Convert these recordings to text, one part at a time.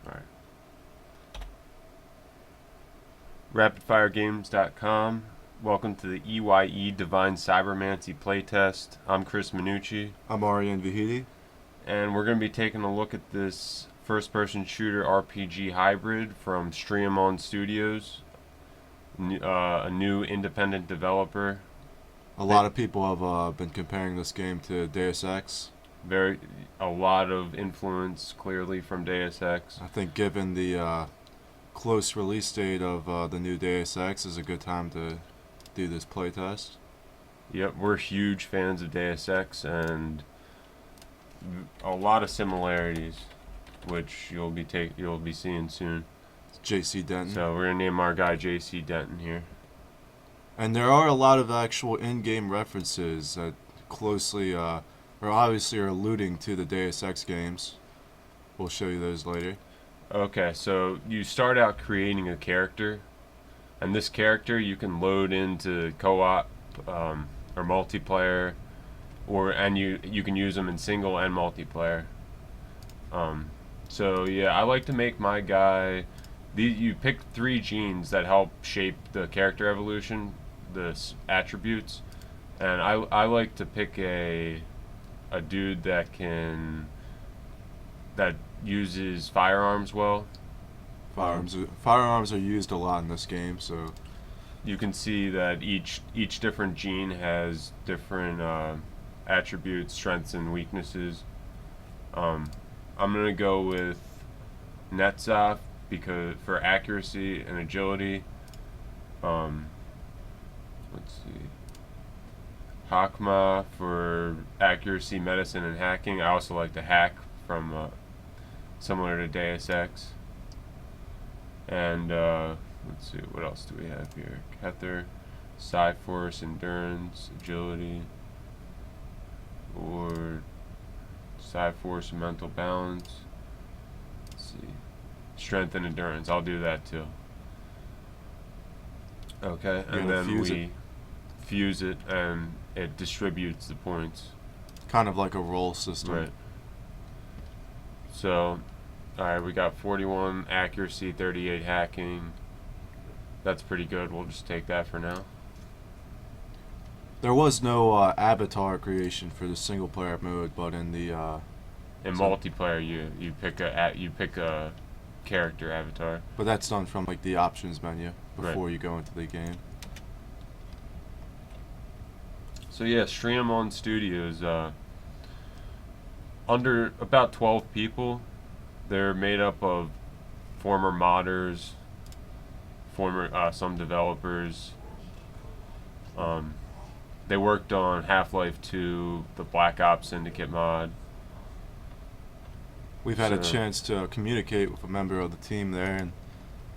Alright. RapidFireGames.com. Welcome to the E.Y.E Divine Cybermancy playtest. I'm Chris Minucci. I'm Ariane Vahidi. And we're going to be taking a look at this first-person shooter RPG hybrid from Stream On Studios, a new independent developer. A lot of people have been comparing this game to Deus Ex. A lot of influence clearly from Deus Ex. I think given the close release date of the new Deus Ex is a good time to do this playtest. Yep, we're huge fans of Deus Ex and a lot of similarities, which you'll be seeing soon. It's J.C. Denton. So we're gonna name our guy J.C. Denton here. And there are a lot of actual in-game references that closely, or obviously are alluding to the Deus Ex games. We'll show you those later. Okay, so you start out creating a character, and this character you can load into co-op or multiplayer, and you can use them in single and multiplayer. So yeah, I like to make my guy. You pick 3 genes that help shape the character evolution, the attributes, and I like to pick a dude that uses firearms well. Firearms are used a lot in this game, so you can see that each different gene has different attributes, strengths, and weaknesses. I'm gonna go with Netzaf because for accuracy and agility. Let's see. Hakma for accuracy, medicine, and hacking. I also like the hack from similar to Deus Ex. And let's see, what else do we have here? Kether, Psi-Force, endurance, agility, or Psi-Force and mental balance. Let's see, strength and endurance. I'll do that too. Okay, and then we fuse it, and it distributes the points. Kind of like a roll system. Right. So, alright, we got 41 accuracy, 38 hacking. That's pretty good. We'll just take that for now. There was no avatar creation for the single player mode, but in the multiplayer, you pick a character avatar. But that's done from like the options menu before Right. you go into the game. So yeah, Stream On Studios, under about 12 people. They're made up of former modders, some developers. They worked on Half-Life 2, the Black Ops Syndicate mod. We've had a chance to communicate with a member of the team there, and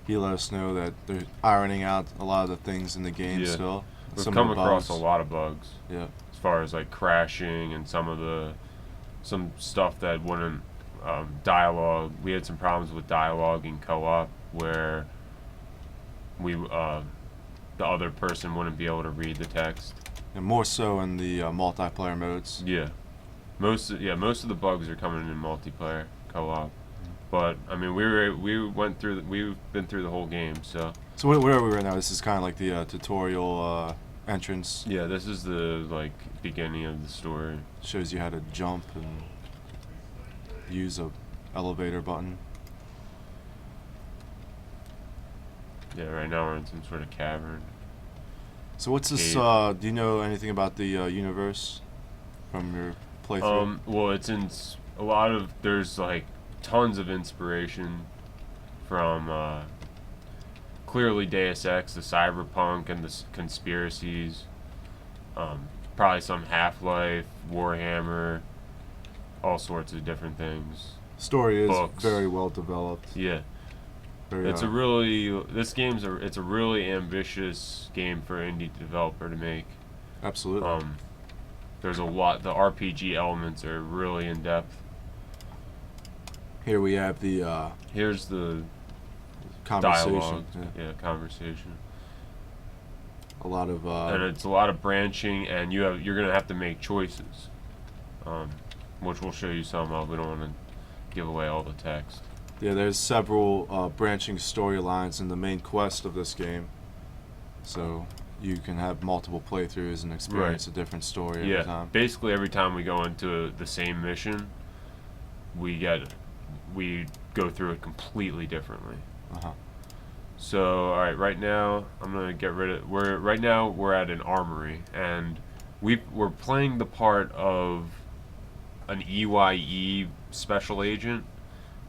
he let us know that they're ironing out a lot of the things in the game still. We've come across a lot of bugs. Yeah. As far as like crashing and some stuff that wouldn't dialogue. We had some problems with dialogue in co-op where the other person wouldn't be able to read the text. And more so in the multiplayer modes. Yeah. Most of the bugs are coming in multiplayer co-op. But I mean, we've been through the where game, so. So where are we right now? This is kind of like the tutorial entrance. Yeah, this is the beginning of the story. Shows you how to jump and use a elevator button. Yeah, right now we're in some sort of cavern. So what's this? Do you know anything about the universe from your playthrough? Well, it's in there's like tons of inspiration from clearly Deus Ex, the cyberpunk, and the conspiracies. Probably some Half-Life, Warhammer, all sorts of different things. Story is books. Very well developed. Yeah. Very, It's a really ambitious game for an indie developer to make. Absolutely. There's a lot. The RPG elements are really in depth. Here we have the Here's the conversation. dialogue. Yeah, conversation. A lot of and it's a lot of branching, and you're gonna have to make choices, which we'll show you some of. We don't want to give away all the text. Yeah, there's several branching storylines in the main quest of this game, so you can have multiple playthroughs and experience a different story every time. Basically every time we go into the same mission, we go through it completely differently. So, all right, right now I'm gonna get rid of. We're at an armory, and we're playing the part of an E.Y.E special agent,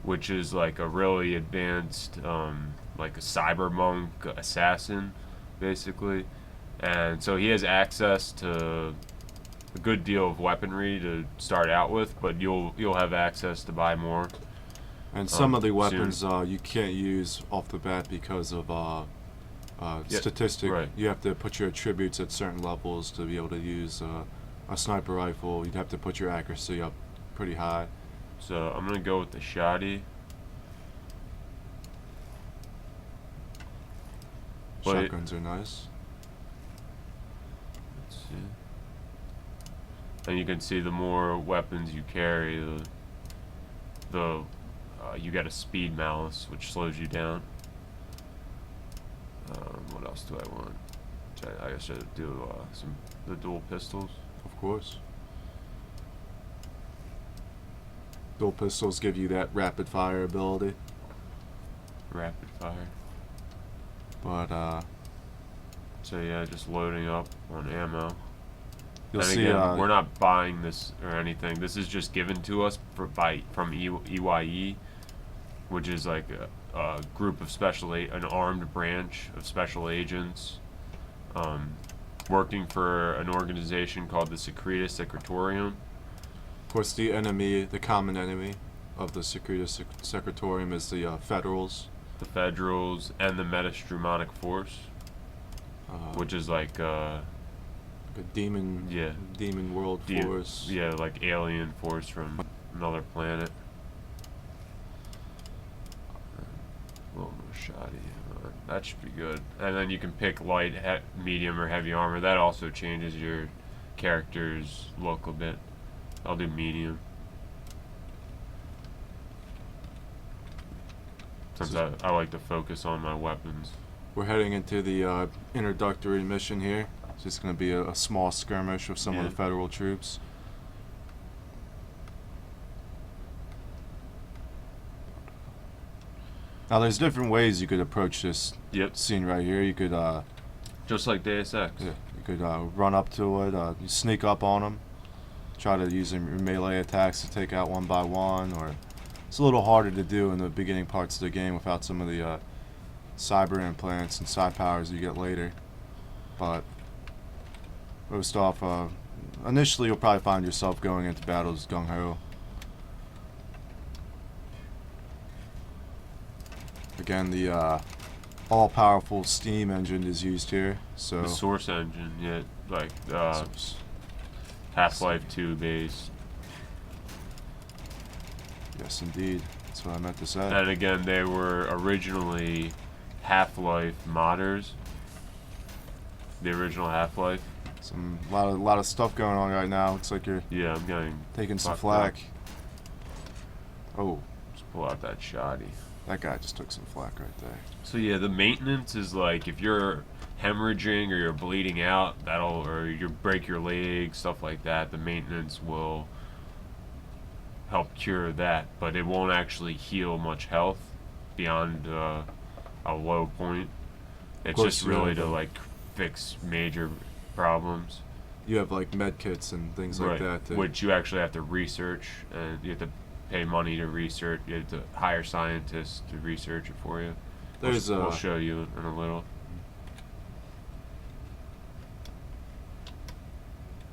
which is like a really advanced, like a cybermonk assassin, basically. And so he has access to a good deal of weaponry to start out with, but you'll have access to buy more. And some of the weapons you can't use off the bat because of statistic. Right. You have to put your attributes at certain levels to be able to use a sniper rifle. You'd have to put your accuracy up pretty high. So I'm gonna go with the shoddy. Shotguns are nice. Let's see. And you can see the more weapons you carry, you get a speed malice, which slows you down. What else do I want? I guess I should do the dual pistols. Of course. Dual pistols give you that rapid fire ability. Rapid fire. But so yeah, just loading up on ammo. You'll and see. Again, we're not buying this or anything. This is just given to us from E.Y.E, which is like a group of an armed branch of special agents, working for an organization called the Secretorium. Of course, the common enemy of the Secretorium is the Federals. The Federals and the Metastrumonic Force, which is like a demon world force. Yeah, like alien force from another planet. A little more shoddy. That should be good. And then you can pick light, medium, or heavy armor. That also changes your character's look a bit. I'll do medium. Since I like to focus on my weapons. We're heading into the introductory mission here. It's just going to be a small skirmish with some of the Federal troops. Now, there's different ways you could approach this scene right here. You could just like Deus Ex. Yeah, you could run up to it, you sneak up on them, try to use your melee attacks to take out one by one, or it's a little harder to do in the beginning parts of the game without some of the cyber implants and psi powers you get later. But first off, initially you'll probably find yourself going into battles gung-ho. Again, the all-powerful steam engine is used here. So the source engine, yeah, like Half-Life 2 based. Yes, indeed. That's what I meant to say. And again, they were originally Half-Life modders. The original Half-Life. A lot of stuff going on right now. Looks like you're I'm getting taking some flack. Oh, just pull out that shoddy. That guy just took some flack right there. So yeah, the maintenance is like if you're hemorrhaging or you're bleeding out, or you break your leg, stuff like that. The maintenance will help cure that, but it won't actually heal much health beyond a low point. It's just really to like fix major problems. You have like med kits and things like that, which you actually have to research, and you have to pay money to research. You have to hire scientists to research it for you. We'll show you in a little.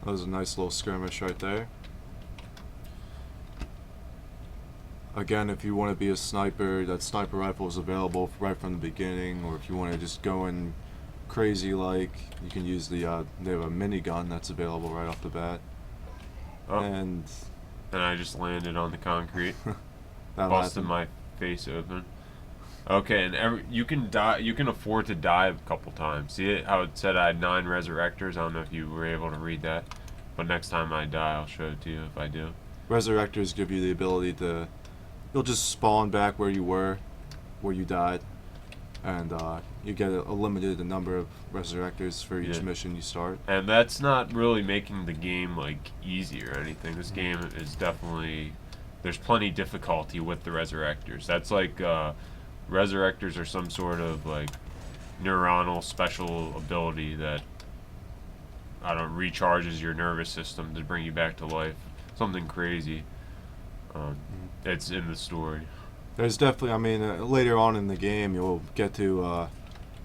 That was a nice little skirmish right there. Again, if you want to be a sniper, that sniper rifle is available right from the beginning, or if you want to just go in crazy like, you can use they have a minigun that's available right off the bat. And I just landed on the concrete. Busted my face open. Okay, and you can die. You can afford to die a couple times. See how it said I had 9 resurrectors? I don't know if you were able to read that, but next time I die, I'll show it to you if I do. Resurrectors give you the ability to you'll just spawn back where you were, where you died, and you get a limited number of resurrectors for each Yeah. mission you start. And that's not really making the game like easy or anything. This Mhm. game is definitely, there's plenty difficulty with the resurrectors. That's like resurrectors are some sort of like neuronal special ability that I don't recharges your nervous system to bring you back to life. Something crazy. It's in the story. There's definitely, I mean, later on in the game, you'll get to.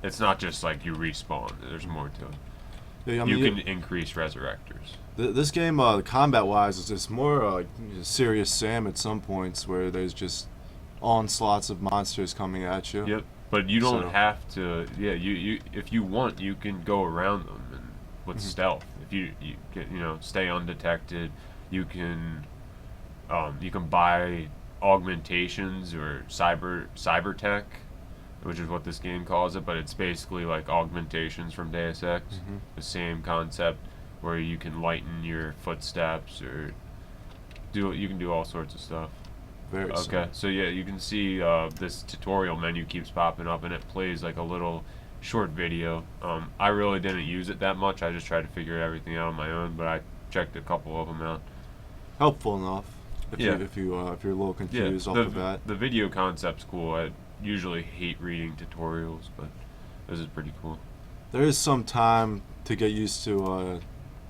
It's not just like you respawn. There's more to it. I mean, You can increase resurrectors. This game, combat-wise, is just more like serious Sam at some points, where there's just onslaughts of monsters coming at you. Yep. But you don't So- have to. Yeah. You if you want, you can go around them and with Mhm. stealth. If you can, stay undetected. You can buy augmentations or cyber tech, which is what this game calls it, but it's basically like augmentations from Deus Ex. Mhm. The same concept where you can lighten your footsteps or you can do all sorts of stuff. Very Okay, similar. so yeah, you can see this tutorial menu keeps popping up and it plays like a little short video. I really didn't use it that much. I just tried to figure everything out on my own, but I checked a couple of them out. Helpful enough. If Yeah. if you're a little confused off the bat. The video concept's cool. I usually hate reading tutorials, but this is pretty cool. There is some time to get used to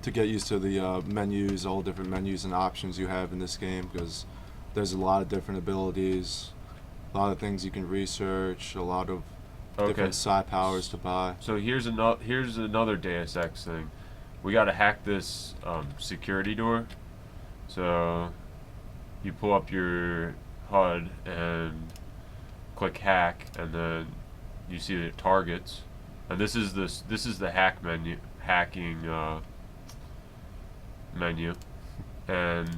the menus, all different menus and options you have in this game, because there's a lot of different abilities, a lot of things you can research, a lot of Okay. different side powers to buy. So here's another Deus Ex thing. We gotta hack this security door. So you pull up your HUD and click hack, and then you see the targets. And this is the hacking menu, and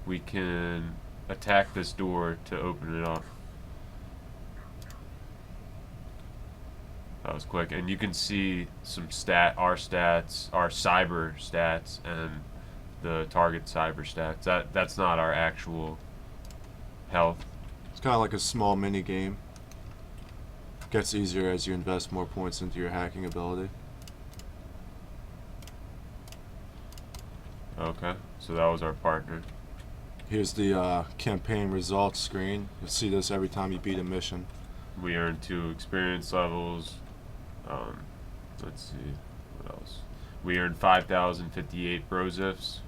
we can attack this door to open it up. That was quick, and you can see our stats, our cyber stats, and the target cyber stats. That's not our actual health. It's kind of like a small mini game. Gets easier as you invest more points into your hacking ability. Okay, so that was our partner. Here's the campaign results screen. You'll see this every time you beat a mission. We earned 2 experience levels. Let's see, what else? We earned 5,058 brozifs.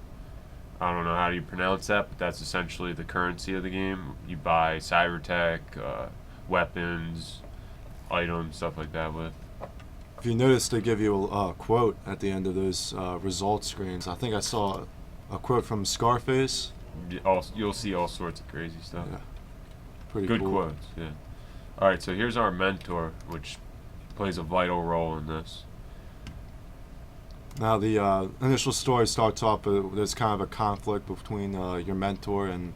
I don't know how you pronounce that, but that's essentially the currency of the game. You buy cyber tech, weapons, items, stuff like that with. If you notice, they give you a quote at the end of those results screens. I think I saw a quote from Scarface. You'll see all sorts of crazy stuff. Yeah, pretty Good cool. quotes, yeah. Alright, so here's our mentor, which plays a vital role in this. Now the initial story starts off with there's kind of a conflict between your mentor and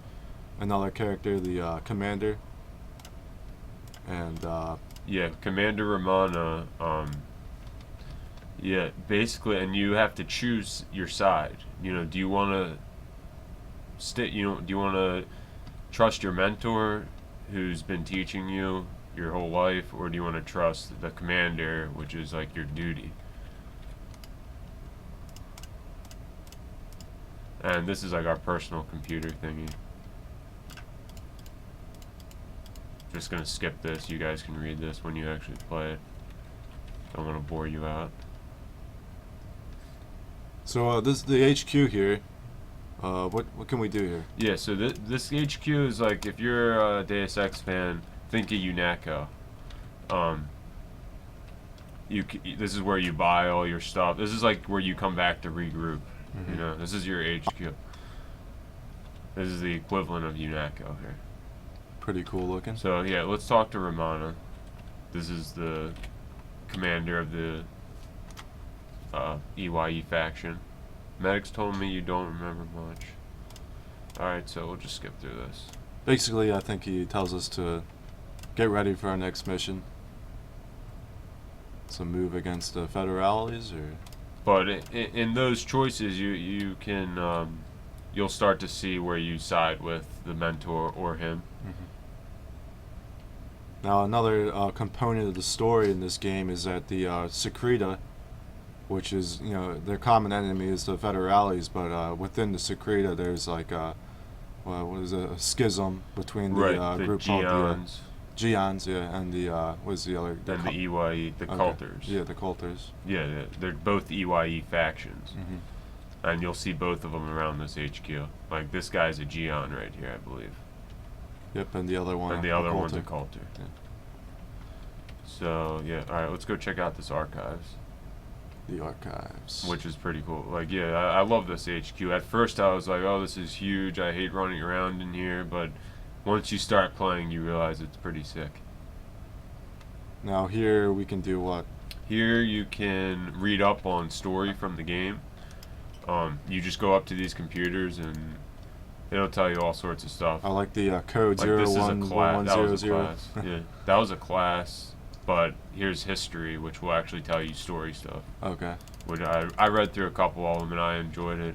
another character, the commander. And Yeah, Commander Romana, yeah, basically, and you have to choose your side. Do you want to do you want to trust your mentor who's been teaching you your whole life, or do you want to trust the commander, which is like your duty? And this is like our personal computer thingy. Just gonna skip this. You guys can read this when you actually play it. Don't want to bore you out. so this the HQ here. What can we do here? Yeah, so this HQ is like, if you're a Deus Ex fan, think of UNACO. This is where you buy all your stuff. This is like where you come back to regroup. Mhm. This is your HQ. This is the equivalent of UNACO here. Pretty cool looking. So yeah, let's talk to Romana. This is the commander of the E.Y.E faction. Medics told me you don't remember much. Alright, so we'll just skip through this. Basically, I think he tells us to get ready for our next mission. Some move against the Federales, or But in those choices, you can you'll start to see where you side with the mentor or him. Now, another component of the story in this game is that the Secreta, which is, their common enemy is the Federales, but within the Secreta, there's like what is it, a schism between the The group called the Geons Geons, and the what is the other? and the E.Y.E, the Okay. Culters. Yeah, the Coulters. Yeah, they're both E.Y.E factions. Mm-hmm. And you'll see both of them around this HQ. Like, this guy's a Geon right here, I believe. Yep, and the other one. And the other one's a Coulter. Coulter. Yeah. So, yeah, alright, let's go check out this archives. The archives. Which is pretty cool. Like, yeah, I love this HQ. At first I was like, oh, this is huge. I hate running around in here. But once you start playing, you realize it's pretty sick. Now here we can do what? Here you can read up on story from the game. You just go up to these computers and it'll tell you all sorts of stuff. I like the code Like, zero this is a one class. one That zero was a zero. class. Yeah, that was a class. But here's history, which will actually tell you story stuff. Okay. Which I read through a couple of them and I enjoyed it.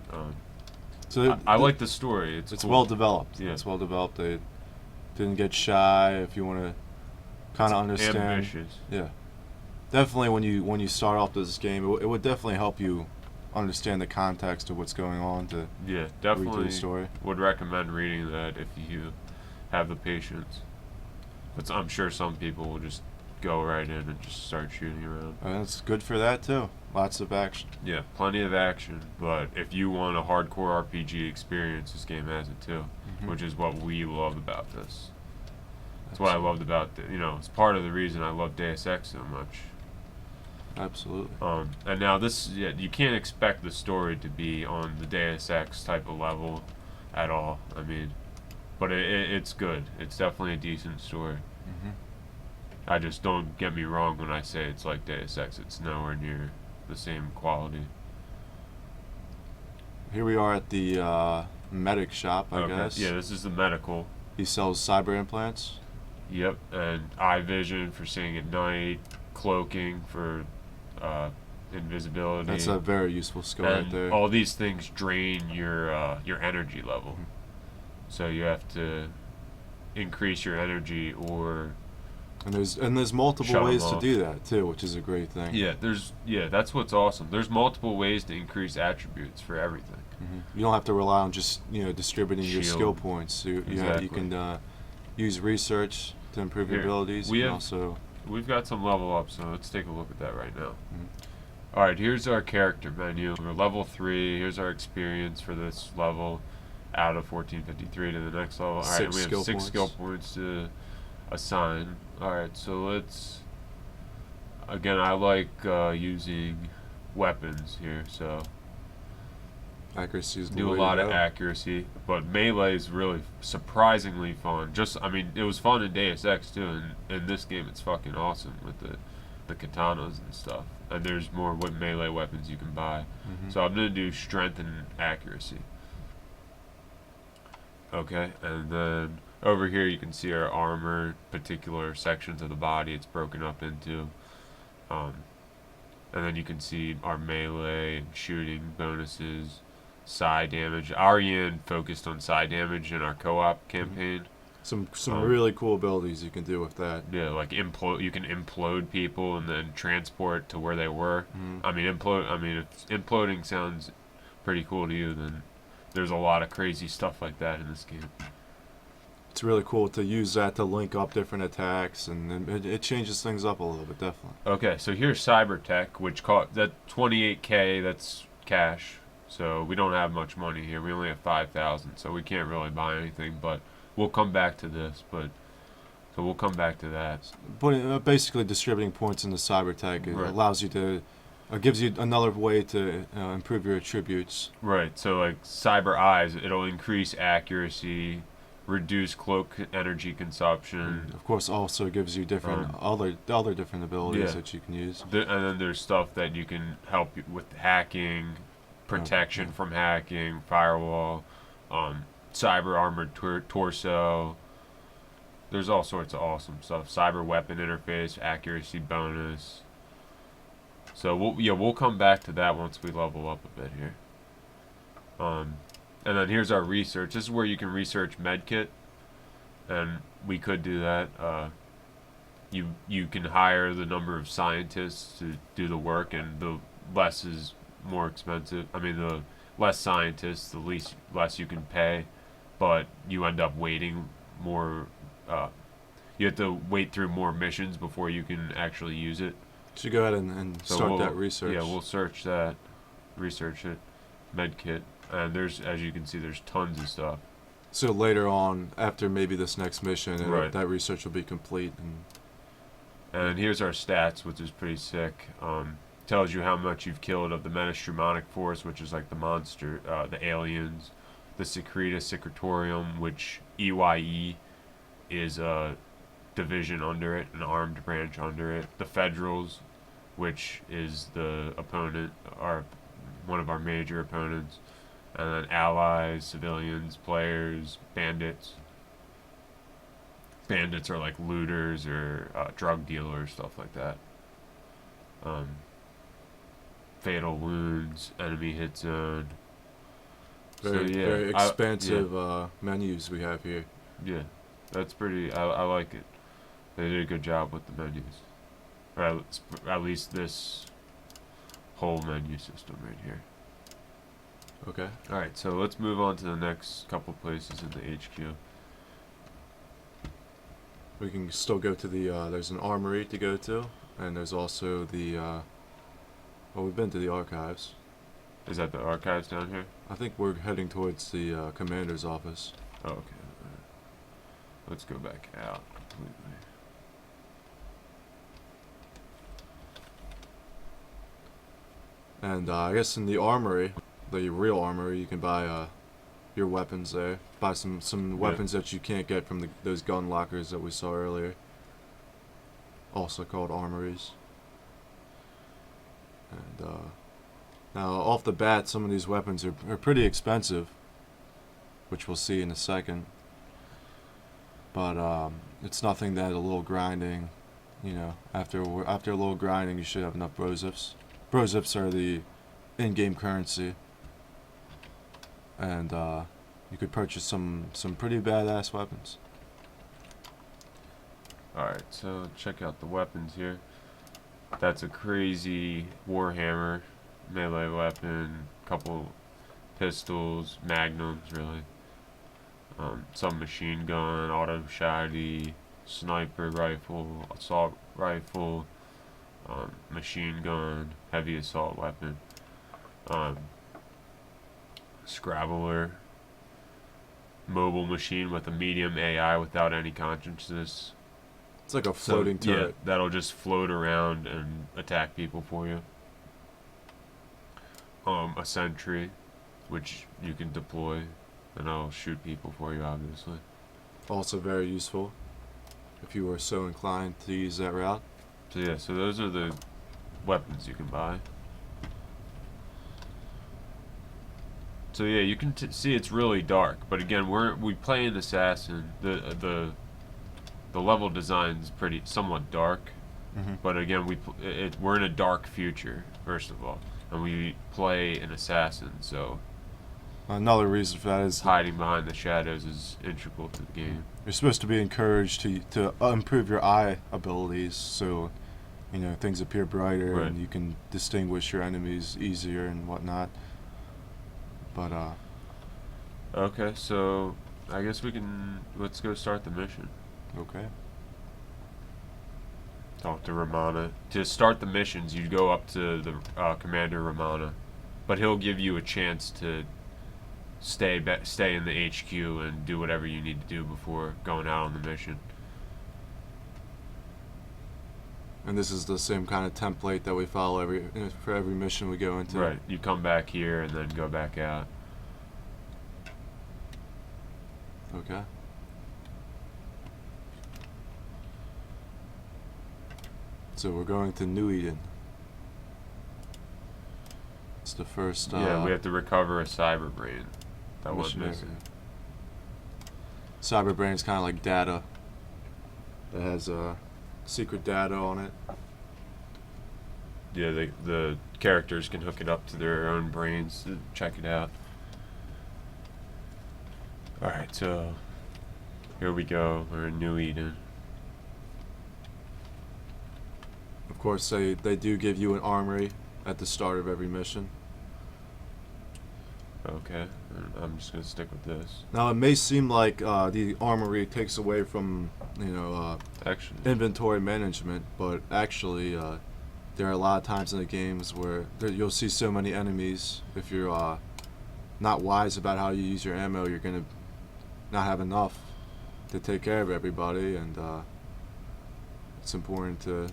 So I like the story. It's cool. well developed. Yeah. It's well developed. They didn't get shy. If you want to kind of understand. Ambitious. Yeah. Definitely, when you start off this game, it would definitely help you understand the context of what's going on to Yeah, read through definitely the story. would recommend reading that if you have the patience. But I'm sure some people will just go right in and just start shooting around. And it's good for that too. Lots of action. Yeah, plenty of action. But if you want a hardcore RPG experience, this game has it too, Mhm. which is what we love about this. That's what I loved about it's part of the reason I love Deus Ex so much. Absolutely. And now you can't expect the story to be on the Deus Ex type of level at all. I mean, but it's good. It's definitely a decent story. Hmm. I just, don't get me wrong when I say it's like Deus Ex. It's nowhere near the same quality. Here we are at the medic shop, I guess. Yeah, this is the medical. He sells cyber implants. Yep, and eye vision for seeing at night, cloaking for invisibility. That's a very useful skill and right there. all these things drain your energy level. Mhm. So you have to increase your energy or And there's multiple Shut 'em ways to off. do that too, which is a great thing. that's what's awesome. There's multiple ways to increase attributes for everything. Hmm. You don't have to rely on just distributing your Shield. skill points. You Exactly. can use research to improve your Here, abilities. we and have- also We've got some level up, so let's take a look at that right now. Mhm. Alright, here's our character menu. We're level 3. Here's our experience for this level out of 1453 to the next level. Alright, Six we have skill 6 points. skill points to assign. Alright, so let's... Again, I like using weapons here, so accuracy is the do a way lot to of go. accuracy. But melee is really surprisingly fun. It was fun in Deus Ex too, and in this game it's fucking awesome with the katanas and stuff. And there's more melee weapons you can buy. Mhm. So I'm gonna do strength and accuracy. Okay, and then over here you can see our armor, particular sections of the body it's broken up into. And then you can see our melee and shooting bonuses, side damage. Aryan focused on side damage in our co-op campaign. Some Um, really cool abilities you can do with that. Yeah, like implode. You can implode people and then transport to where they were. Mhm. I mean, implode. I mean, if imploding sounds pretty cool to you, then there's a lot of crazy stuff like that in this game. It's really cool to use that to link up different attacks, and then it changes things up a little bit, definitely. Okay, so here's Cybertech, which that 28K. That's cash. So we don't have much money here. We only have 5,000, so we can't really buy anything. But we'll come back to this. So we'll come back to that. But basically, distributing points in the cybertech Right. allows you to, gives you another way to improve your attributes. Right. So like Cyber Eyes, it'll increase accuracy, reduce cloak energy consumption. And of course, also gives you different other different abilities Yeah. that you can use. And then there's stuff that you can help you with hacking, protection yeah. from hacking, firewall, cyber armored torso. There's all sorts of awesome stuff. Cyber weapon interface, accuracy bonus. So we'll come back to that once we level up a bit here. And then here's our research. This is where you can research medkit, and we could do that. You can hire the number of scientists to do the work, and the less is more expensive. I mean, the less scientists, the less you can pay, but you end up waiting more. You have to wait through more missions before you can actually use it. Should go ahead and So start that research. Yeah, we'll search that, research it, medkit, and there's, as you can see, there's tons of stuff. So later on, after maybe this next mission, Right. that research will be complete. And here's our stats, which is pretty sick. Tells you how much you've killed of the Menastrumonic Force, which is like the monster, the aliens, the Secreta Secretorium, which E.Y.E is a division under it, an armed branch under it. The Federals, which is the opponent, one of our major opponents. And then allies, civilians, players, bandits. Bandits are like looters or drug dealers, stuff like that. Fatal wounds, enemy hit zone. Very expansive menus we have here. Yeah, that's pretty. I like it. They did a good job with the menus, or at least this whole menu system right here. Okay. All right, so let's move on to the next couple places in the HQ. We can still go to the, there's an armory to go to, and there's also the, well, we've been to the archives. Is that the archives down here? I think we're heading towards the commander's office. Oh, okay. All right. Let's go back out completely. And I guess in the armory, the real armory, you can buy your weapons there. Buy some weapons that you can't get from those gun lockers that we saw earlier. Also called armories. And now off the bat, some of these weapons are pretty expensive, which we'll see in a second. But it's nothing that a little grinding, you know, after a little grinding, you should have enough brozips. Brozips are the in-game currency. And you could purchase some pretty badass weapons. Alright, so check out the weapons here. That's a crazy Warhammer melee weapon, couple pistols, magnums really. Some machine gun, auto shotty, sniper rifle, assault rifle, machine gun, heavy assault weapon, Scrabbler, mobile machine with a medium AI without any consciousness. It's like a floating turret. Yeah, that'll just float around and attack people for you. A sentry, which you can deploy, and I'll shoot people for you, obviously. Also very useful, if you were so inclined to use that route. So yeah, so those are the weapons you can buy. So yeah, you can see it's really dark, but again, we play an assassin. The level design is somewhat dark, but again, we're in a dark future first of all, and we play an assassin. So another reason for that is hiding behind the shadows is integral to the game. You're supposed to be encouraged to improve your eye abilities, so you know things appear brighter Right. and you can distinguish your enemies easier and whatnot. But Okay, so I guess let's go start the mission. okay. Talk to Romana. To start the missions, you go up to the Commander Romana, but he'll give you a chance to stay in the HQ and do whatever you need to do before going out on the mission. And this is the same kind of template that we follow for every mission we go into. Right. You come back here and then go back out. Okay. So we're going to New Eden. It's the first. Yeah, we have to recover a cyber brain that was missionary. missing. Cyberbrain's kind of like data that has secret data on it. Yeah, the characters can hook it up to their own brains to check it out. Alright, so here we go. We're in New Eden. Of course, they do give you an armory at the start of every mission. Okay, I'm just gonna stick with this. Now, it may seem like the armory takes away from, Actually, inventory management, but actually, there are a lot of times in the games where you'll see so many enemies. If you're not wise about how you use your ammo, you're gonna not have enough to take care of everybody, and it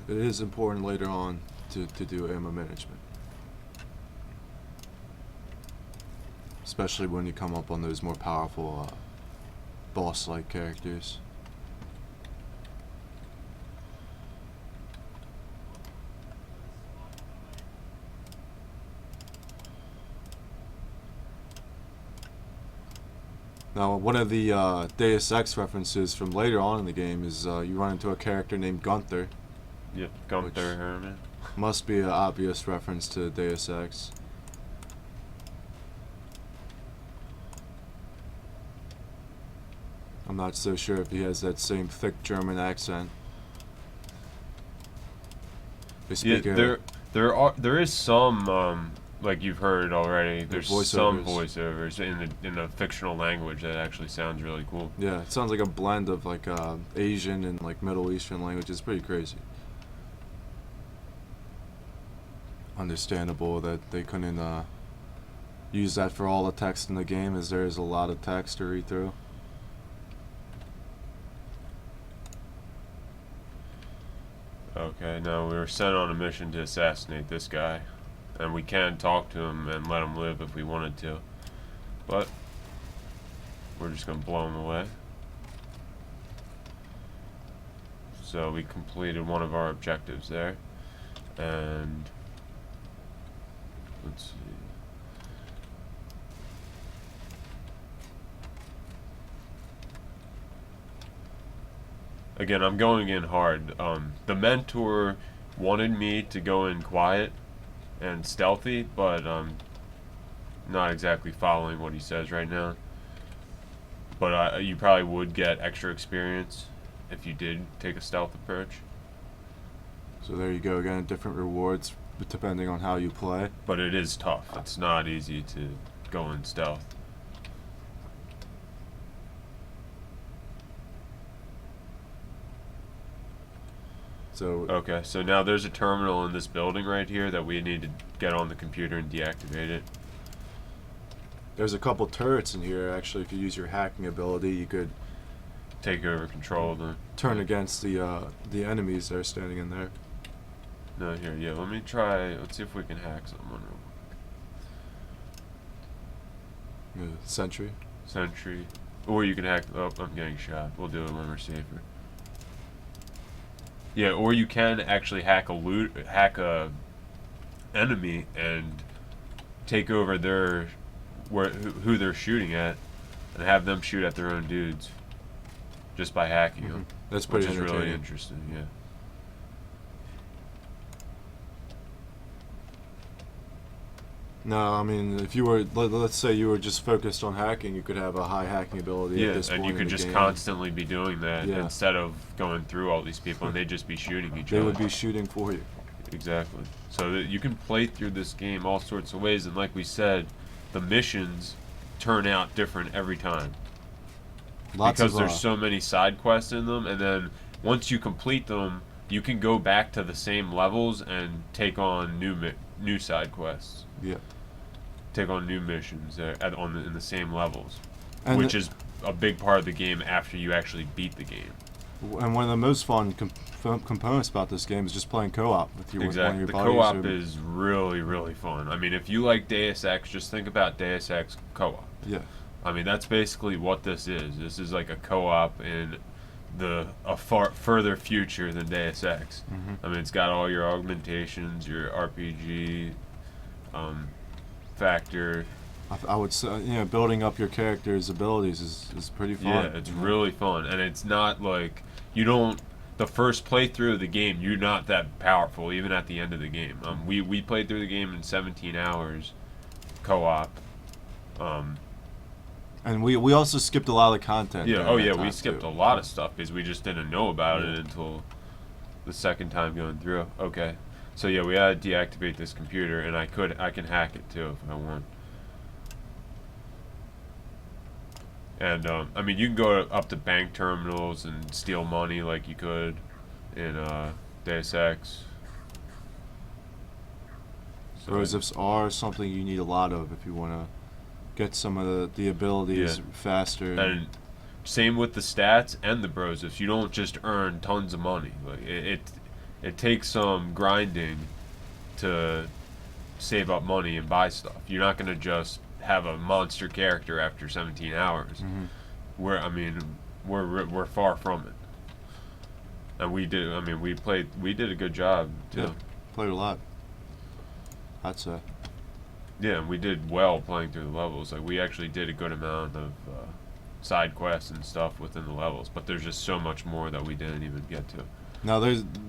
is important later on to do ammo management, especially when you come up on those more powerful boss-like characters. Now, one of the Deus Ex references from later on in the game is you run into a character named Gunther. yep, Gunther Herman. Must be an obvious reference to Deus Ex. I'm not so sure if he has that same thick German accent. They speak There is some like you've heard already. There's some voiceovers in a fictional language that actually sounds really cool. Yeah, it sounds like a blend of like Asian and like Middle Eastern languages. It's pretty crazy. Understandable that they couldn't use that for all the text in the game, as there is a lot of text to read through. Okay, now we're sent on a mission to assassinate this guy. And we can talk to him and let him live if we wanted to. But we're just going to blow him away. So we completed one of our objectives there. And let's see. Again, I'm going in hard. The mentor wanted me to go in quiet and stealthy, but not exactly following what he says right now. But you probably would get extra experience if you did take a stealth approach. So there you go again, different rewards depending on how you play. But it is tough. It's not easy to go in stealth. So okay, so now there's a terminal in this building right here that we need to get on the computer and deactivate it. there's a couple turrets in here. Actually, if you use your hacking ability, you could Take over control of them. turn against the enemies that are standing in there. No, here, yeah, let me try, let's see if we can hack someone. Sentry. Sentry. Or you can hack, oh, I'm getting shot. We'll do it when we're safer. Yeah, or you can actually hack a enemy and take over who they're shooting at, and have them shoot at their own dudes, just by hacking them. That's pretty which is entertaining. really interesting. Yeah. No, I mean, if you were, let's say you were just focused on hacking, you could have a high hacking ability Yeah, at this point and you in could the just game. constantly be doing that Yeah. instead of going through all these people, and they'd just be shooting each other. They would be shooting for you. Exactly. So that you can play through this game all sorts of ways, and like we said, the missions turn out different every time. Because there's so many side quests in them, and then once you complete them, you can go back to the same levels and take on new side quests. Yeah. Take on new missions in the same levels, And which is a big part of the game after you actually beat the game. And one of the most fun components about this game is just playing co-op with one of Exactly. your The buddies. co-op is really, really fun. I mean, if you like Deus Ex, just think about Deus Ex co-op. Yeah. I mean, that's basically what this is. This is like a co-op in a far further future than Deus Ex. I mean, it's got all your augmentations, your RPG factor. I would say, building up your character's abilities is pretty fun. Yeah, it's really fun, and it's not like the first playthrough of the game, you're not that powerful, even at the end of the game. We played through the game in 17 hours, co-op, And we also skipped a lot of content. Yeah. during Oh that yeah, time, we skipped too. a lot of stuff because we just didn't know about Yeah. it until the second time going through. Okay. So yeah, we had to deactivate this computer, and I can hack it too if I want. And I mean, you can go up to bank terminals and steal money like you could in Deus Ex. So, Brosifs are something you need a lot of if you want to get some of the abilities Yeah. faster. And same with the stats and the bros. If you don't just earn tons of money, like it takes some grinding to save up money and buy stuff. You're not gonna just have a monster character after 17 hours. Mhm. I mean, we're far from it. And we did. I mean, we did a good job too. Yeah. Played a lot. I'd say. Yeah, and we did well playing through the levels. Like we actually did a good amount of side quests and stuff within the levels, but there's just so much more that we didn't even get to. Now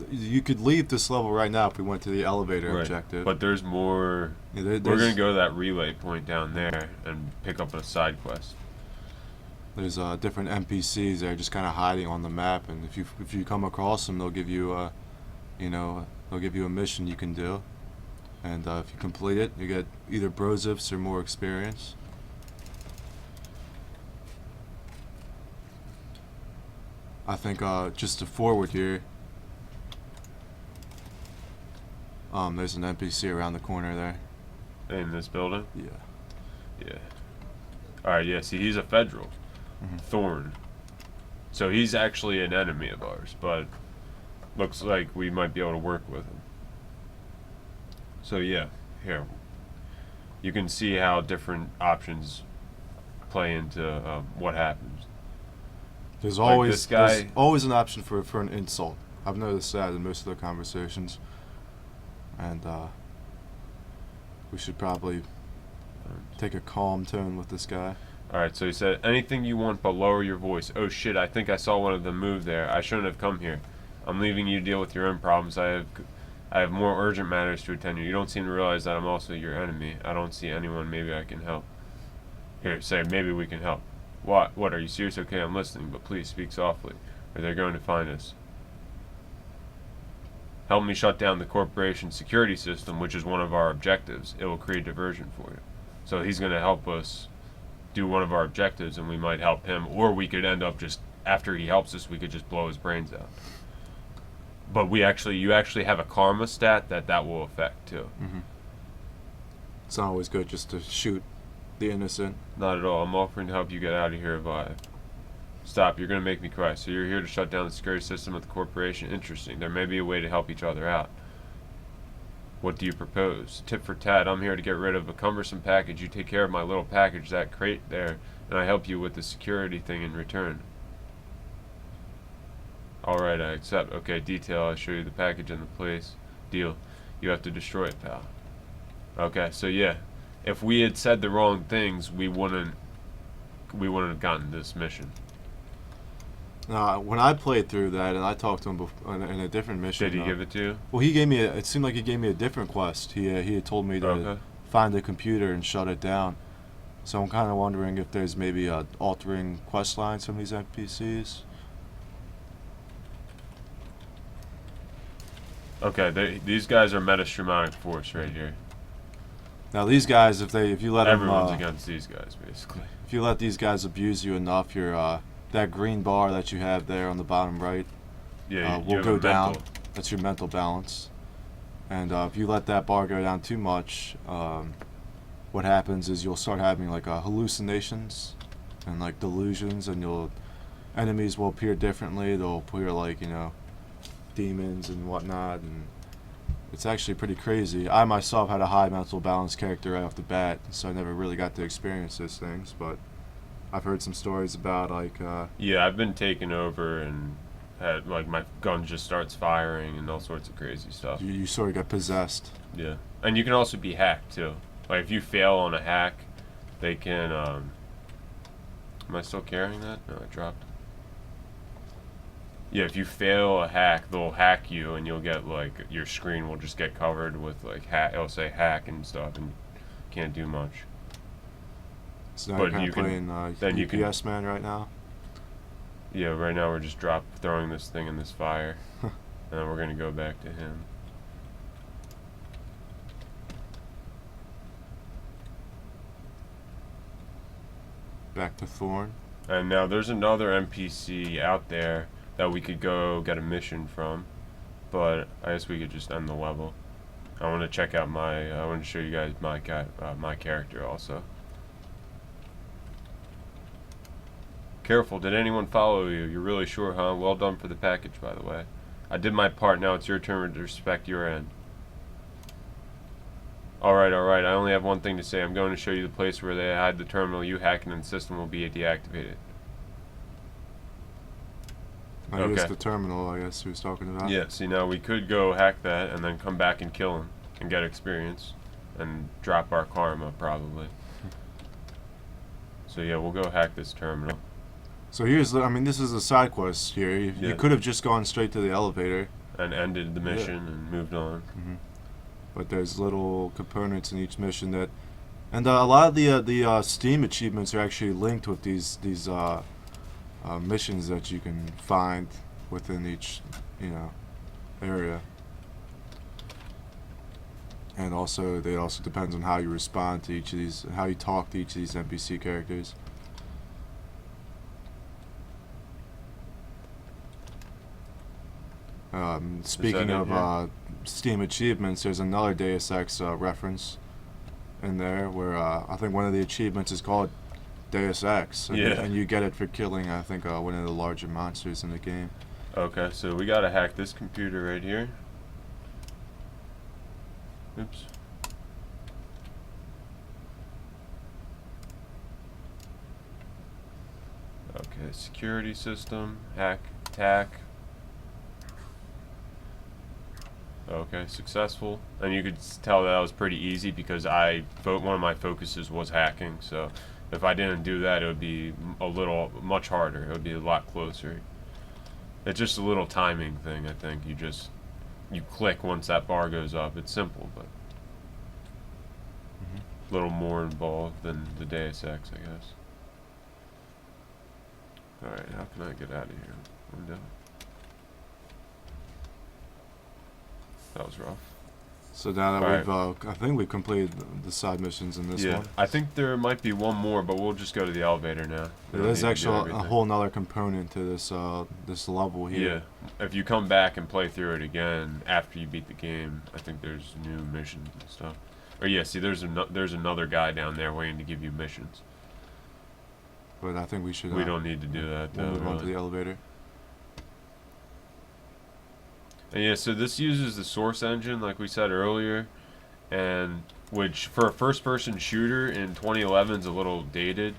you could leave this level right now if we went to the elevator Right. objective. But there's more. Yeah, We're there's, gonna go to that relay point down there and pick up a side quest. There's different NPCs that are just kind of hiding on the map, and if you come across them, they'll give you they'll give you a mission you can do, and if you complete it, you get either brosifs or more experience. I think just to forward here, there's an NPC around the corner there. In this building. Yeah. Yeah. All right. Yeah. See, he's a federal. Mhm. Thorn. So he's actually an enemy of ours, but looks like we might be able to work with him. So yeah, here. You can see how different options play into what happens. There's Like always this guy- there's always an option for an insult. I've noticed that in most of the conversations, and we should probably take a calm tone with this guy. Alright, so he said, anything you want but lower your voice. Oh shit, I think I saw one of them move there. I shouldn't have come here. I'm leaving you to deal with your own problems. I have more urgent matters to attend to. You don't seem to realize that I'm also your enemy. I don't see anyone. Maybe I can help. Here, say, maybe we can help. What, are you serious? Okay, I'm listening, but please speak softly, or they're going to find us. Help me shut down the corporation's security system, which is one of our objectives. It will create diversion for you. So he's going to help us do one of our objectives, and we might help him, or we could end up just, after he helps us, we could just blow his brains out. But you actually have a karma stat that will affect too. Mm-hmm. It's not always good just to shoot the innocent. Not at all. I'm offering to help you get out of here alive. Stop, you're gonna make me cry. So you're here to shut down the security system of the corporation? Interesting. There may be a way to help each other out. What do you propose? Tip for tat, I'm here to get rid of a cumbersome package. You take care of my little package, that crate there, and I help you with the security thing in return. Alright, I accept. Okay, detail, I'll show you the package and the place. Deal. You have to destroy it, pal. Okay, so yeah. If we had said the wrong things, we wouldn't have gotten this mission. When I played through that and I talked to him in a different mission. Did he give it to you? Well, it seemed like he gave me a different quest. He had told me to find the computer and shut it down. So I'm kind of wondering if there's maybe altering quest lines from these NPCs. Okay, these guys are metastromonic force right here. Now these guys, if you let Everyone's them, against these guys, basically. if you let these guys abuse you enough, your that green bar that you have there on the bottom right, Yeah, you will have go a down. mental. That's your mental balance. And if you let that bar go down too much, what happens is you'll start having like hallucinations and like delusions, and enemies will appear differently. They'll appear like demons and whatnot, and it's actually pretty crazy. I myself had a high mental balance character right off the bat, so I never really got to experience those things, but I've heard some stories about Yeah, I've been taken over and had like my gun just starts firing and all sorts of crazy stuff. you sort of get possessed. Yeah, and you can also be hacked too. Like if you fail on a hack, they can. Am I still carrying that? No, I dropped. Yeah, if you fail a hack, they'll hack you, and you'll get like your screen will just get covered with like it'll say hack and stuff, and you can't do much. So now But you're kind you of can- playing then you can- UPS man right now. Yeah, right now we're just throwing this thing in this fire, and then we're gonna go back to him. Back to Thorn. And now there's another NPC out there that we could go get a mission from, but I guess we could just end the level. I want to check out I want to show you guys my character also. Careful, did anyone follow you? You're really sure, huh? Well done for the package, by the way. I did my part, now it's your turn to respect your end. Alright, I only have one thing to say. I'm going to show you the place where they hide the terminal you hacked and the system will be deactivated. I Okay. guess the terminal, I guess he was talking about. Yeah, see now we could go hack that and then come back and kill him and get experience and drop our karma probably. So yeah, we'll go hack this terminal. So I mean, this is a side quest here. You could have just gone straight to the elevator. And ended the mission and moved on. But there's little components in each mission and a lot of the Steam achievements are actually linked with these missions that you can find within each, area. And also, it also depends on how you respond to each of these, how you talk to each of these NPC characters. Speaking of Steam achievements, there's another Deus Ex reference in there where I think one of the achievements is called Deus Ex, and you get it for killing, I think, one of the larger monsters in the game. Okay, so we gotta hack this computer right here. Oops. Okay, security system, hack, attack. Okay, successful. And you could tell that was pretty easy because one of my focuses was hacking, so if I didn't do that, it would be much harder. It would be a lot closer. It's just a little timing thing, I think. You click once that bar goes up. It's simple, but a little more involved than the Deus Ex, I guess. Alright, how can I get out of here? Window. That was rough. So now that I think we've completed the side missions in this one. I think there might be one more, but we'll just go to the elevator now. There's actually a whole nother component to this this level here. Yeah, if you come back and play through it again after you beat the game, I think there's new missions and stuff. Or yeah, see, there's another guy down there waiting to give you missions. But I think we should. We don't need to do that though. We'll move on to the elevator. And yeah, so this uses the Source engine, like we said earlier, and which for a first-person shooter in 2011 is a little dated.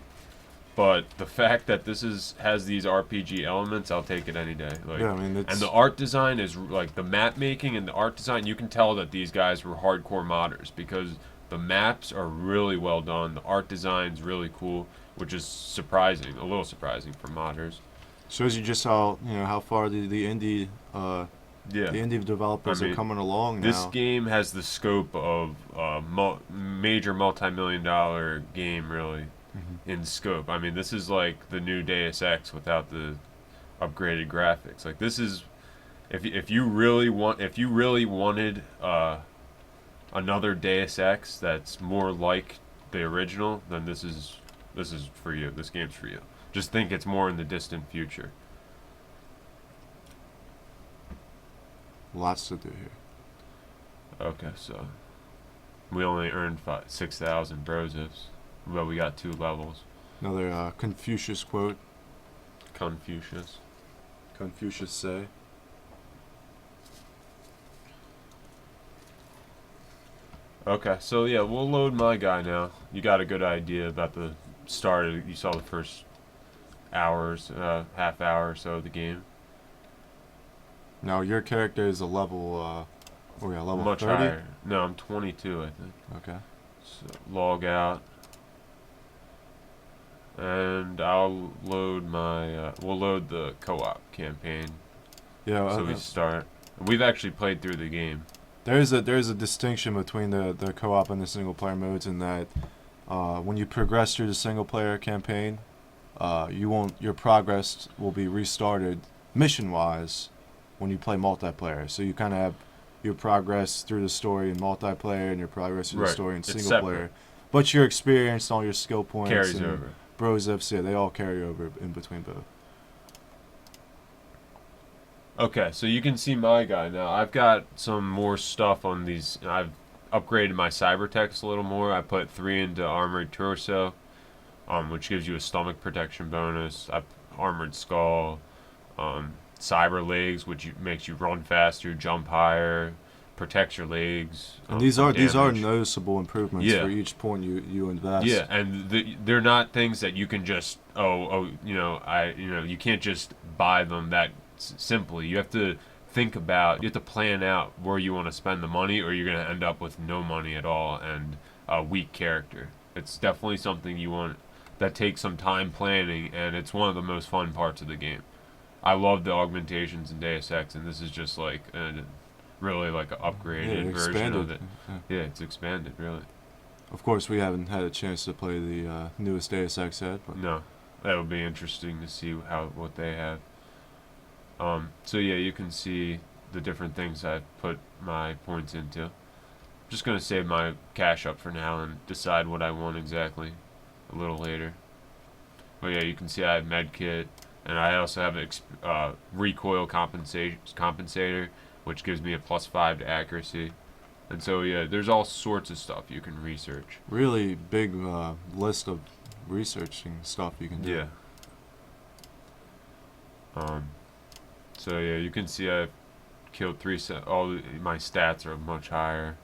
But the fact that this has these RPG elements, I'll take it any day. Like, yeah, I mean, and the art design is like the map making and the art design. You can tell that these guys were hardcore modders because the maps are really well done. The art design's really cool, which is surprising, a little surprising for modders. Shows you just how far the indie the indie developers are coming along now. This game has the scope of major multi-million-dollar game, really, in scope. I mean, this is like the new Deus Ex without the upgraded graphics. Like this is, if you really wanted another Deus Ex that's more like the original, then this is for you. This game's for you. Just think it's more in the distant future. Lots to do here. Okay, so we only earned 6,000 brozifs, but we got 2 levels. Another Confucius quote. Confucius say. Okay, so yeah, we'll load my guy now. You got a good idea about the start. You saw the first hours, half hour or so of the game. Now your character is a level, level much 30? higher. No, I'm 22, I think. Okay. So log out, and I'll load my. We'll load the co-op campaign. Yeah. So we start. We've actually played through the game. There's a distinction between the co-op and the single player modes in that When you progress through the single player campaign, your progress will be restarted mission wise when you play multiplayer. So you kind of have your progress through the story in multiplayer and your progress through the Right. story in It's single separate. player. But your experience and all your skill points Carries and over. bros FC, they all carry over in between both. Okay, so you can see my guy now. I've got some more stuff on these. I've upgraded my cybertext a little more. I put 3 into armored torso, which gives you a stomach protection bonus. I armored skull, cyber legs, which makes you run faster, jump higher, protects your legs. And these from are damage. noticeable improvements Yeah. for each point you invest. Yeah, and they're not things that you can just you can't just buy them that simply. You have to you have to plan out where you want to spend the money, or you're going to end up with no money at all and a weak character. It's definitely something you want that takes some time planning, and it's one of the most fun parts of the game. I love the augmentations in Deus Ex, and this is just like really like an upgraded version of it. Yeah, it's expanded really. Of course, we haven't had a chance to play the newest Deus Ex yet, but No, that would be interesting to see what they have. So yeah, you can see the different things I've put my points into. I'm just gonna save my cash up for now and decide what I want exactly a little later. But yeah, you can see I have medkit, and I also have recoil compensator, which gives me a +5 to accuracy. And so yeah, there's all sorts of stuff you can research. really big list of researching stuff you can do. Yeah. So yeah, you can see I've killed all my stats are much higher.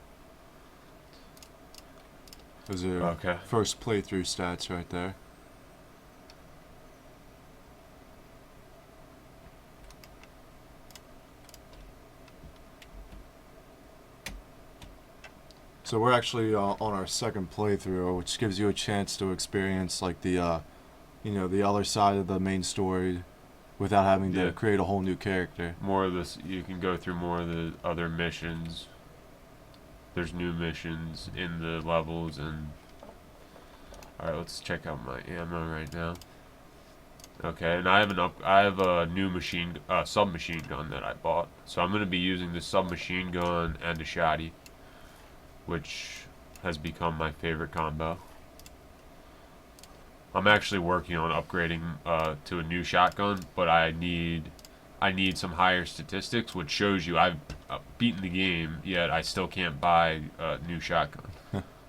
Those are Okay. first playthrough stats right there. So we're actually on our second playthrough, which gives you a chance to experience like the other side of the main story without having to Yeah. create a whole new character. More of this, you can go through more of the other missions. There's new missions in the levels, and all right, let's check out my ammo right now. Okay, and I have a new submachine gun that I bought. So I'm gonna be using the submachine gun and a shotty, which has become my favorite combo. I'm actually working on upgrading to a new shotgun, but I need some higher statistics, which shows you I've beaten the game, yet I still can't buy a new shotgun.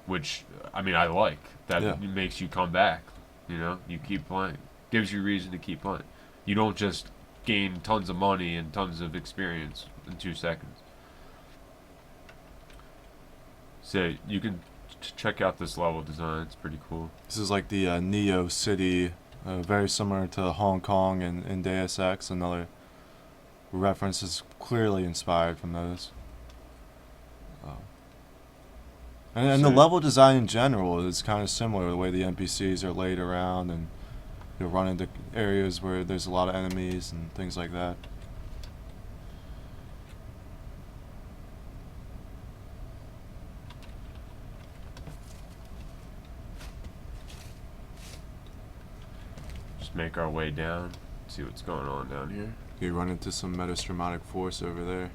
Which, I mean, I like. That Yeah. makes you come back. You keep playing. Gives you reason to keep playing. You don't just gain tons of money and tons of experience in 2 seconds. So you can check out this level design. It's pretty cool. This is like the Neo City, very similar to Hong Kong and Deus Ex. Another reference is clearly inspired from those. And the So- level design in general is kind of similar. The way the NPCs are laid around, and you'll run into areas where there's a lot of enemies and things like that. Just make our way down. See what's going on down here. You run into some metastratomatic force over there.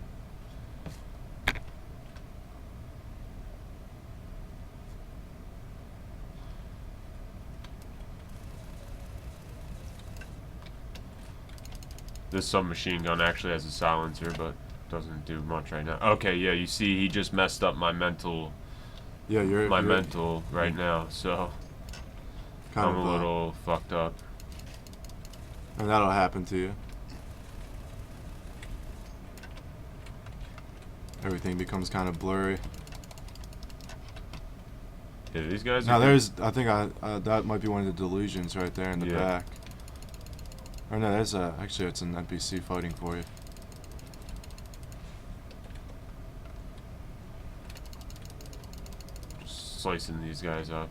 This submachine gun actually has a silencer, but doesn't do much right now. Okay, yeah, you see, he just messed up my mental Yeah, you're mental right now, so kind I'm of a little fucked up. and that'll happen to you. Everything becomes kind of blurry. Yeah, these guys. Now are I think that might be one of the delusions right there in the Yeah. back. Or no, actually it's an NPC fighting for you. just slicing these guys up.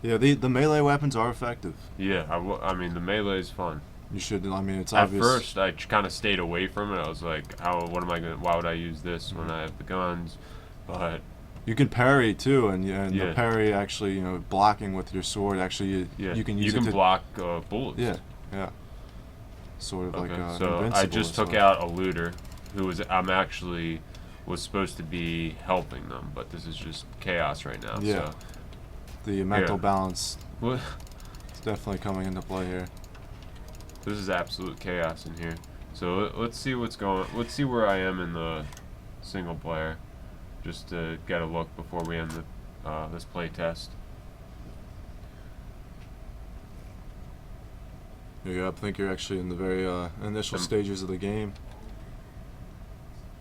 Yeah, the melee weapons are effective. Yeah, I mean the melee is fun. You should. I mean, it's At obvious. first, I kind of stayed away from it. I was like, "How? What am I gonna? Why would I use this when I have the guns?" But You can parry too, and Yeah. the parry actually, blocking with your sword. Actually, Yeah. you can use it to block bullets. yeah, yeah. Sort of like Okay. So I invincible just or took something. out a looter, I'm actually was supposed to be helping them, but this is just chaos right now. Yeah. So The mental here. balance What? is definitely coming into play here. This is absolute chaos in here. So let's see what's going. Let's see where I am in the single player, just to get a look before we end this play test. Yeah, I think you're actually in the very initial Um, stages of the game.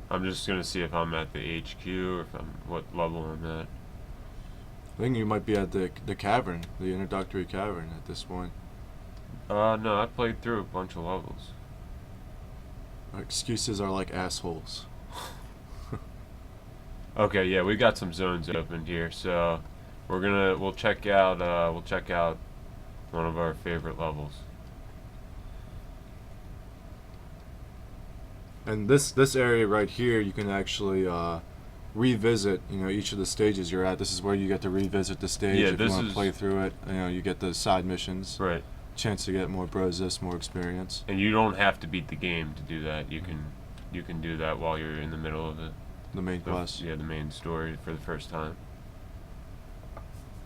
I'm just gonna see if I'm at the HQ or if I'm what level I'm at. I think you might be at the cavern, the introductory cavern at this point. No, I played through a bunch of levels. Excuses are like assholes. Okay, yeah, we got some zones opened here, so we'll check out one of our favorite levels. And this area right here, you can actually revisit, each of the stages you're at. This is where you get to revisit the stage Yeah, if you this want to is play through it. You get the side missions, right, chance to get more brozis, more experience. and you don't have to beat the game to do that. You can do that while you're in the middle of it. The main quest. Yeah, the main story for the first time.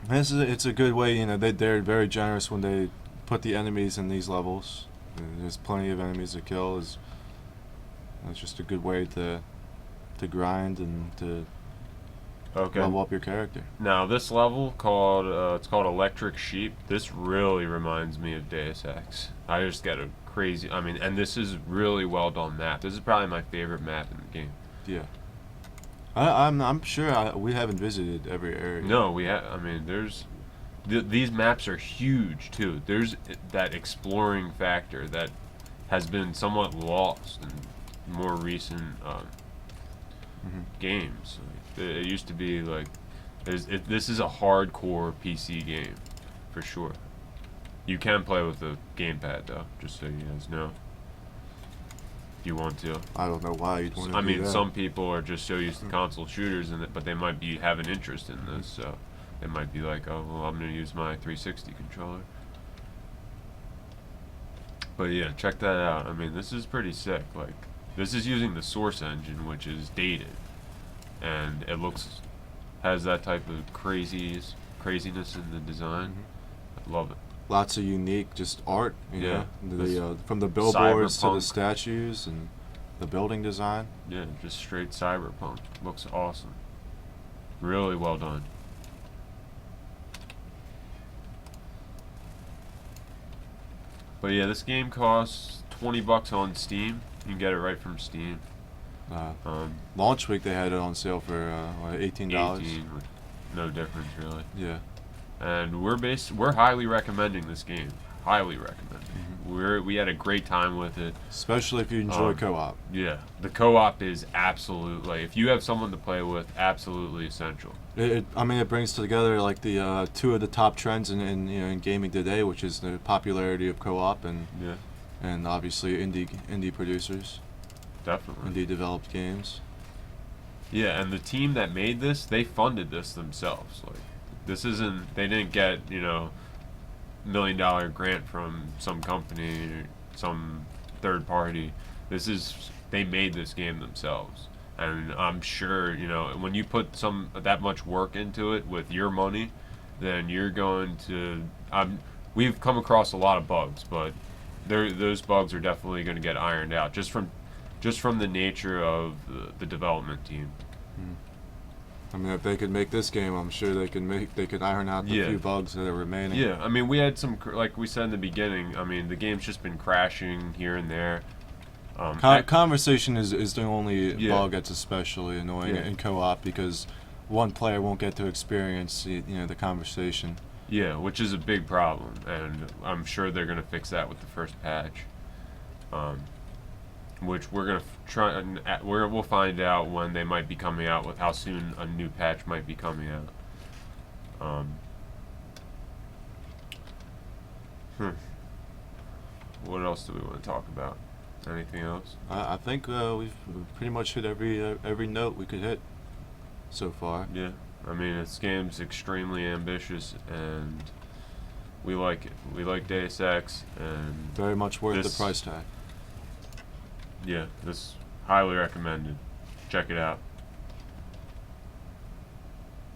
It's a good way, they're very generous when they put the enemies in these levels. There's plenty of enemies to kill. It's just a good way to grind and to Okay. level up your character. Now this level it's called Electric Sheep. This really reminds me of Deus Ex. I just get a crazy. I mean, and this is really well done map. This is probably my favorite map in the game. Yeah. I'm sure we haven't visited every area. No, we have. I mean, these maps are huge too. There's that exploring factor that has been somewhat lost in more recent games. It used to be like, this is a hardcore PC game, for sure. You can play with a gamepad though, just so you guys know. If you want to. I don't know why you'd want to I do mean, that. some people are just so used to console shooters, but they might have an interest in this, so they might be like, oh, well, I'm gonna use my 360 controller. But yeah, check that out. I mean, this is pretty sick. Like, this is using the Source engine, which is dated, and it has that type of craziness in the design. I love it. Lots of unique just art, Yeah. from the billboards to the Cyberpunk. statues and the building design. Yeah, just straight cyberpunk. Looks awesome. Really well done. But yeah, this game costs $20 on Steam. You can get it right from Steam. Launch week they had it on sale for $18. 18 with no difference really. Yeah. And we're highly recommending this game. Highly recommending. We had a great time with it. Especially if you enjoy Um, co-op. Yeah, the co-op is absolutely, if you have someone to play with, absolutely essential. I mean, it brings together like the two of the top trends in gaming today, which is the popularity of co-op Yeah, and obviously indie producers, definitely. indie developed games. Yeah, and the team that made this, they funded this themselves. Like, they didn't get, $1 million grant from some company or some third party. They made this game themselves. And I'm sure, when you put that much work into it with your money, then you're going to, we've come across a lot of bugs, but those bugs are definitely going to get ironed out just from the nature of the development team. I mean, if they could make this game, I'm sure they could iron out the Yeah. few bugs that are remaining. Yeah, I mean, we had like we said in the beginning, I mean, the game's just been crashing here and there. Conversation is the only Yeah. bug that's especially annoying Yeah. in co-op because one player won't get to experience the conversation. Yeah, which is a big problem, and I'm sure they're going to fix that with the first patch. Which we're going to try, and we'll find out when they might be coming out, with how soon a new patch might be coming out. What else do we want to talk about? Anything else? I think we've pretty much hit every note we could hit so far. Yeah. I mean, this game's extremely ambitious, and we like it. We like Deus Ex, and Very much worth the this- price tag. yeah, this highly recommended. Check it out.